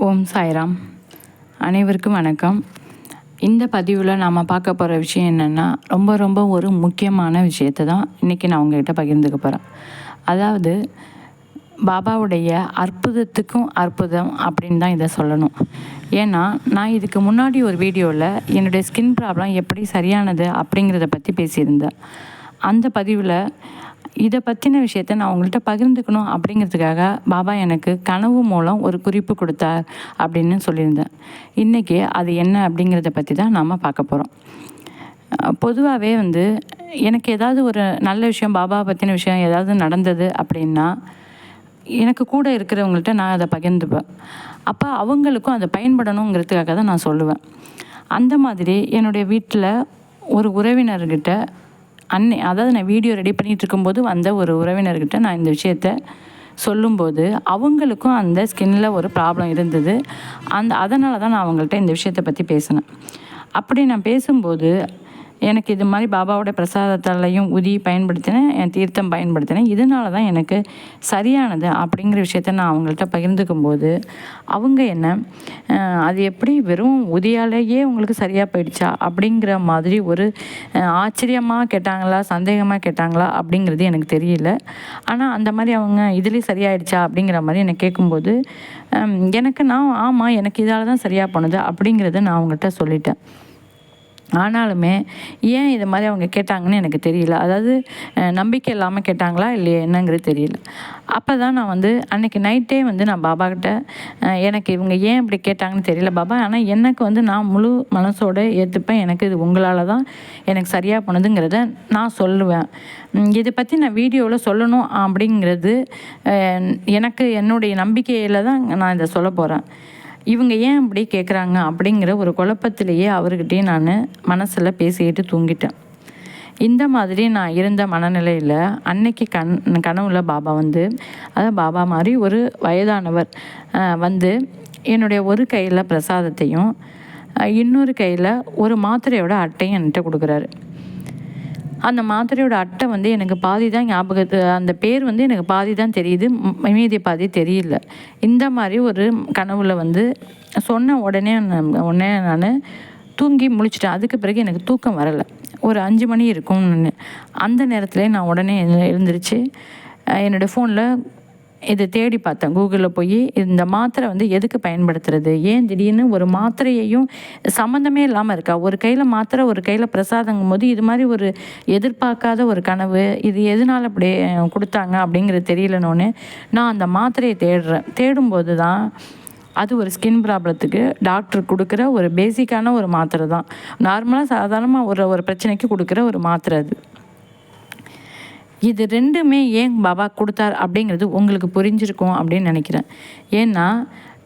ஓம் சாய்ராம். அனைவருக்கும் வணக்கம். இந்த பதிவில் நாம் பார்க்க போகிற விஷயம் என்னென்னா, ரொம்ப ஒரு முக்கியமான விஷயத்தை தான் இன்றைக்கி நான் உங்கள்கிட்ட பகிர்ந்துக்க போகிறேன். அதாவது பாபாவுடைய அற்புதத்துக்கும் அற்புதம் அப்படின்னு தான் இதை சொல்லணும். ஏன்னா நான் இதுக்கு முன்னாடி ஒரு வீடியோவில் என்னுடைய ஸ்கின் ப்ராப்ளம் எப்படி சரியானது அப்படிங்கிறத பற்றி பேசியிருந்தேன். அந்த பதிவில் இதை பற்றின விஷயத்தை நான் உங்கள்கிட்ட பகிர்ந்துக்கணும் அப்படிங்கிறதுக்காக பாபா எனக்கு கனவு மூலம் ஒரு குறிப்பு கொடுத்தார் அப்படின்னு சொல்லியிருந்தேன். இன்றைக்கி அது என்ன அப்படிங்கிறத பற்றி தான் நாம் பார்க்க போகிறோம். பொதுவாகவே எனக்கு ஏதாவது ஒரு நல்ல விஷயம், பாபா பற்றின விஷயம் ஏதாவது நடந்தது அப்படின்னா எனக்கு கூட இருக்கிறவங்கள்ட்ட நான் அதை பகிர்ந்துப்பேன். அப்போ அவங்களுக்கும் அதை பயன்படணுங்கிறதுக்காக தான் நான் சொல்லுவேன். அந்த மாதிரி என்னுடைய வீட்டில் ஒரு உறவினர்கிட்ட அதாவது நான் வீடியோ ரெடி பண்ணிகிட்டு இருக்கும்போது வந்த ஒரு உறவினர்கிட்ட நான் இந்த விஷயத்த சொல்லும்போது அவங்களுக்கும் அந்த ஸ்கின்னில் ஒரு ப்ராப்ளம் இருந்தது. அதனால தான் நான் அவங்கள்ட்ட இந்த விஷயத்தை பற்றி பேசினேன். அப்படி நான் பேசும்போது எனக்கு இது மாதிரி பாபாவோட பிரசாதத்தாலையும் உதி பயன்படுத்தினேன், என் தீர்த்தம் பயன்படுத்தினேன், இதனால தான் எனக்கு சரியானது அப்படிங்கிற விஷயத்த நான் அவங்கள்ட்ட பகிர்ந்துக்கும் போது அவங்க என்ன அது எப்படி வெறும் உதியாலேயே உங்களுக்கு சரியாக போயிடுச்சா அப்படிங்கிற மாதிரி ஒரு ஆச்சரியமாக கேட்டாங்களா, சந்தேகமாக கேட்டாங்களா அப்படிங்கிறது எனக்கு தெரியல. ஆனால் அந்த மாதிரி அவங்க இதுலேயும் சரியாயிடுச்சா அப்படிங்கிற மாதிரி என்னை கேட்கும்போது ஆமாம் எனக்கு இதால் தான் சரியாக போனது அப்படிங்கிறத நான் அவங்கள்ட்ட சொல்லிட்டேன். ஆனாலுமே ஏன் இது மாதிரி அவங்க கேட்டாங்கன்னு எனக்கு தெரியல. அதாவது நம்பிக்கை இல்லாமல் கேட்டாங்களா இல்லையா என்னங்கிறது தெரியல. அப்போ தான் நான் அன்றைக்கி நைட்டே நான் பாபாக்கிட்ட எனக்கு இவங்க ஏன் இப்படி கேட்டாங்கன்னு தெரியல பாபா, ஆனால் எனக்கு நான் முழு மனசோடு ஏற்றுப்பேன், எனக்கு இது உங்களால் தான் எனக்கு சரியாக போனதுங்கிறத நான் சொல்லுவேன். இதை பற்றி நான் வீடியோவில் சொல்லணும் அப்படிங்கிறது எனக்கு என்னுடைய நம்பிக்கையில் தான் நான் இதை சொல்ல போகிறேன். இவங்க ஏன் அப்படி கேட்குறாங்க அப்படிங்கிற ஒரு குழப்பத்திலேயே அவர்கிட்டயே நான் மனசில் பேசிக்கிட்டு தூங்கிட்டேன். இந்த மாதிரி நான் இருந்த மனநிலையில் அன்னைக்கு கனவுல பாபா அதாவது பாபா மாதிரி ஒரு வயதானவர் என்னுடைய ஒரு கையில் பிரசாதத்தையும் இன்னொரு கையில் ஒரு மாத்திரையோட அட்டையும் என்கிட்ட கொடுக்குறாரு. அந்த மாத்திரையோட அட்டை எனக்கு பாதி தான் ஞாபகத்து, அந்த பேர் எனக்கு பாதி தான் தெரியுது, மீதி பாதி தெரியல. இந்த மாதிரி ஒரு கனவுல சொன்ன உடனே நான் தூங்கி முழிச்சிட்டேன். அதுக்கு பிறகு எனக்கு தூக்கம் வரலை. ஒரு 5 மணி இருக்கும்னு அந்த நேரத்தில் நான் உடனே எழுந்திரிச்சு என்னோடய ஃபோனில் இதை தேடி பார்த்தேன். கூகுளில் போய் இந்த மாத்திரை எதுக்கு பயன்படுத்துறது, ஏன் திடீர்னு ஒரு மாத்திரையையும் சம்மந்தமே இல்லாமல் இருக்கா, ஒரு கையில் மாத்திரை ஒரு கையில் பிரசாதங்கும் போது இது மாதிரி ஒரு எதிர்பார்க்காத ஒரு கனவு, இது எதனால் அப்படி கொடுத்தாங்க அப்படிங்கிறது தெரியலனோன்னு நான் அந்த மாத்திரையை தேடும்போது தான் அது ஒரு ஸ்கின் ப்ராப்ளத்துக்கு டாக்டர் கொடுக்குற ஒரு பேசிக்கான ஒரு மாத்திரை தான். நார்மலாக சாதாரணமாக ஒரு பிரச்சனைக்கு கொடுக்குற ஒரு மாத்திரை அது. இது ரெண்டுமே ஏன் பாபா கொடுத்தார் அப்படிங்கிறது உங்களுக்கு புரிஞ்சிருக்கும் அப்படின்னு நினைக்கிறேன். ஏன்னா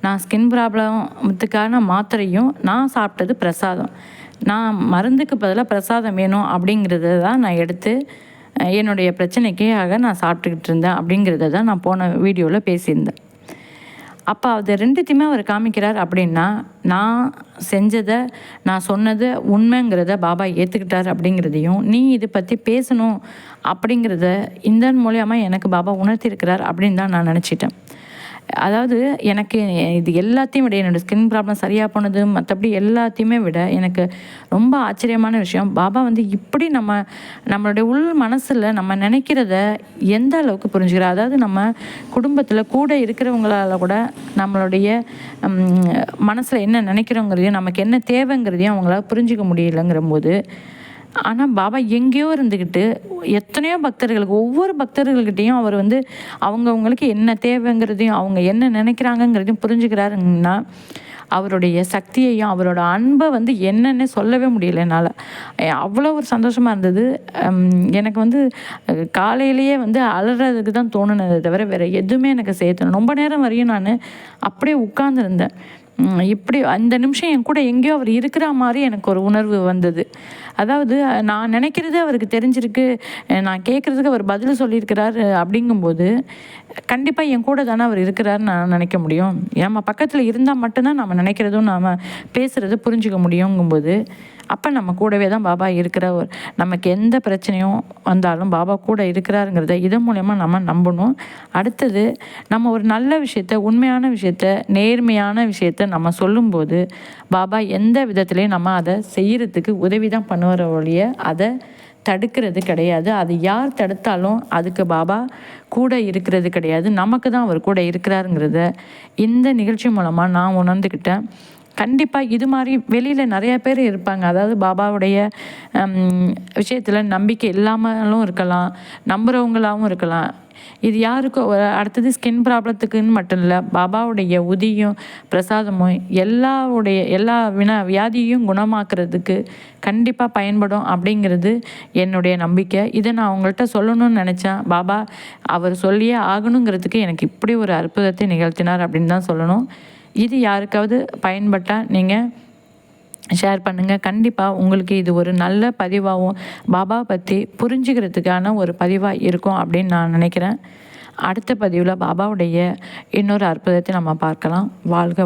நான் ஸ்கின் ப்ராப்ளத்துக்கான மாத்திரையும் நான் சாப்பிட்டது பிரசாதம். நான் மருந்துக்கு பதிலாக பிரசாதம் வேணும் அப்படிங்கிறத தான் நான் எடுத்து என்னுடைய பிரச்சனைக்காக நான் சாப்பிட்டுக்கிட்டு இருந்தேன் அப்படிங்கிறத தான் நான் போன வீடியோவில் பேசியிருந்தேன். அப்போ அது ரெண்டுத்தையுமே அவர் காமிக்கிறார் அப்படின்னா நான் செஞ்சதை, நான் சொன்னதை உண்மைங்கிறத பாபா ஏற்றுக்கிட்டார் அப்படிங்கிறதையும், நீ இதை பற்றி பேசணும் அப்படிங்கிறத இந்த மூலயமா எனக்கு பாபா உணர்த்தியிருக்கிறார் அப்படின்னு தான் நான் நினச்சிட்டேன். அதாவது எனக்கு இது எல்லாத்தையும் விட என்னோடய ஸ்கின் ப்ராப்ளம் சரியாக போனது மற்றபடி எல்லாத்தையுமே விட எனக்கு ரொம்ப ஆச்சரியமான விஷயம், பாபா இப்படி நம்மளுடைய உள் மனசில் நம்ம நினைக்கிறத எந்த அளவுக்கு புரிஞ்சுக்கிறார். அதாவது நம்ம குடும்பத்தில் கூட இருக்கிறவங்களால கூட நம்மளுடைய மனசில் என்ன நினைக்கிறோங்கிறதையும் நமக்கு என்ன தேவைங்கிறதையும் அவங்களால புரிஞ்சிக்க முடியலைங்கிற போது, ஆனால் பாபா எங்கேயோ இருந்துக்கிட்டு எத்தனையோ பக்தர்களுக்கு, ஒவ்வொரு பக்தர்கள்கிட்டையும் அவர் அவங்கவுங்களுக்கு என்ன தேவைங்கிறதையும் அவங்க என்ன நினைக்கிறாங்கங்கிறதையும் புரிஞ்சுக்கிறாருங்கன்னா அவருடைய சக்தியையும் அவரோட அன்பை என்னென்ன சொல்லவே முடியல என்னால். அவ்வளோ ஒரு சந்தோஷமாக இருந்தது. எனக்கு காலையிலேயே அலறதுக்கு தான் தோணுனதை தவிர வேறு எதுவுமே எனக்கு சேர்த்தணும். ரொம்ப நேரம் வரையும் நான் அப்படியே உட்கார்ந்துருந்தேன். இப்படி அந்த நிமிஷம் என் கூட எங்கேயோ அவர் இருக்கிற மாதிரி எனக்கு ஒரு உணர்வு வந்தது. அதாவது நான் நினைக்கிறது அவருக்கு தெரிஞ்சிருக்கு, நான் கேட்குறதுக்கு அவர் பதில் சொல்லியிருக்கிறாரு அப்படிங்கும்போது கண்டிப்பாக என் கூட தானே அவர் இருக்கிறாருன்னு நான் நினைக்க முடியும். நம்ம பக்கத்தில் இருந்தால் மட்டும்தான் நம்ம நினைக்கிறதும் நாம் பேசுகிறது புரிஞ்சிக்க முடியுங்கும்போது அப்போ நம்ம கூடவே தான் பாபா இருக்கிற நமக்கு எந்த பிரச்சனையும் வந்தாலும் பாபா கூட இருக்கிறாருங்கிறத இதன் மூலயமா நம்ம நம்பணும். அடுத்தது நம்ம ஒரு நல்ல விஷயத்த, உண்மையான விஷயத்த, நேர்மையான விஷயத்த நம்ம சொல்லும்போது பாபா எந்த விதத்துலேயும் நம்ம அதை செய்கிறதுக்கு உதவி தான் பண்ணுவார ஒழிய அதை தடுக்கிறது கிடையாது. அது யார் தடுத்தாலும் அதுக்கு பாபா கூட இருக்கிறது கிடையாது. நமக்கு தான் அவர் கூட இருக்கிறாருங்கிறத இந்த நிகழ்ச்சி மூலமாக நான் உணர்ந்துக்கிட்டேன். கண்டிப்பாக இது மாதிரி வெளியில் நிறையா பேர் இருப்பாங்க. அதாவது பாபாவுடைய விஷயத்தில் நம்பிக்கை இல்லாமலும் இருக்கலாம், நம்புகிறவங்களாகவும் இருக்கலாம். இது யாருக்கும் அடுத்தது ஸ்கின் ப்ராப்ளத்துக்குன்னு மட்டும் இல்லை, பாபாவுடைய உதியும் பிரசாதமும் எல்லா வியாதியும் குணமாக்குறதுக்கு கண்டிப்பாக பயன்படும் அப்படிங்கிறது என்னுடைய நம்பிக்கை. இதை நான் அவங்கள்ட்ட சொல்லணும்னு நினச்சேன். பாபா அவர் சொல்லியே ஆகணுங்கிறதுக்கு எனக்கு இப்படி ஒரு அற்புதத்தை நிகழ்த்தினார் அப்படின்னு தான் சொல்லணும். இது யாருக்காவது பயன்பட்டால் நீங்கள் ஷேர் பண்ணுங்கள். கண்டிப்பாக உங்களுக்கு இது ஒரு நல்ல பதிவாகவும் பாபா பற்றி புரிஞ்சுக்கிறதுக்கான ஒரு பதிவாக இருக்கும் அப்படின்னு நான் நினைக்கிறேன். அடுத்த பதிவில் பாபாவுடைய இன்னொரு அற்புதத்தை நம்ம பார்க்கலாம். வாழ்க